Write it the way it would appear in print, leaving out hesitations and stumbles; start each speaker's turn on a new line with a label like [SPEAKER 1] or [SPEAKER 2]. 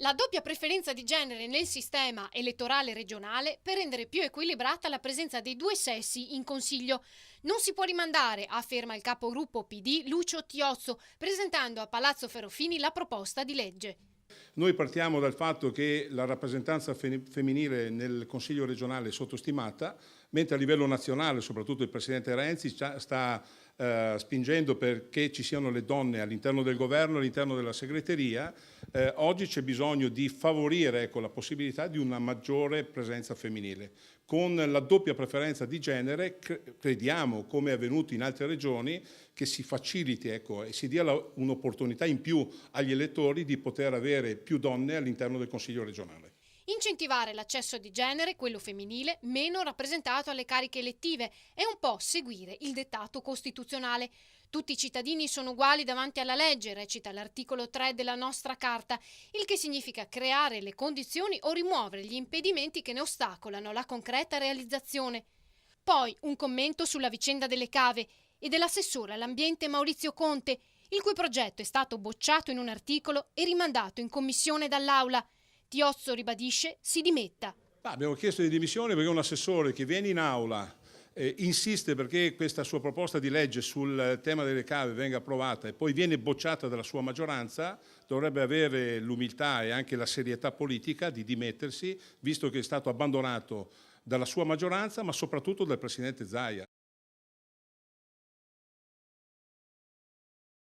[SPEAKER 1] La doppia preferenza di genere nel sistema elettorale regionale per rendere più equilibrata la presenza dei due sessi in Consiglio. Non si può rimandare, afferma il capogruppo PD Lucio Tiozzo, presentando a Palazzo Ferrofini la proposta di legge.
[SPEAKER 2] Noi partiamo dal fatto che la rappresentanza femminile nel Consiglio regionale è sottostimata, mentre a livello nazionale, soprattutto il Presidente Renzi, sta spingendo perché ci siano le donne all'interno del governo, all'interno della segreteria. Oggi c'è bisogno di favorire, ecco, la possibilità di una maggiore presenza femminile. Con la doppia preferenza di genere crediamo, come è avvenuto in altre regioni, che si faciliti, ecco, e si dia un'opportunità in più agli elettori di poter avere più donne all'interno del Consiglio regionale.
[SPEAKER 1] Incentivare l'accesso di genere, quello femminile, meno rappresentato alle cariche elettive, è un po' seguire il dettato costituzionale. Tutti i cittadini sono uguali davanti alla legge, recita l'articolo 3 della nostra Carta, il che significa creare le condizioni o rimuovere gli impedimenti che ne ostacolano la concreta realizzazione. Poi un commento sulla vicenda delle cave e dell'assessore all'ambiente Maurizio Conte, il cui progetto è stato bocciato in un articolo e rimandato in commissione dall'Aula. Tiozzo ribadisce si dimetta.
[SPEAKER 2] Abbiamo chiesto di dimissioni perché un assessore che viene in aula, insiste perché questa sua proposta di legge sul tema delle cave venga approvata e poi viene bocciata dalla sua maggioranza, dovrebbe avere l'umiltà e anche la serietà politica di dimettersi, visto che è stato abbandonato dalla sua maggioranza, ma soprattutto dal Presidente Zaia.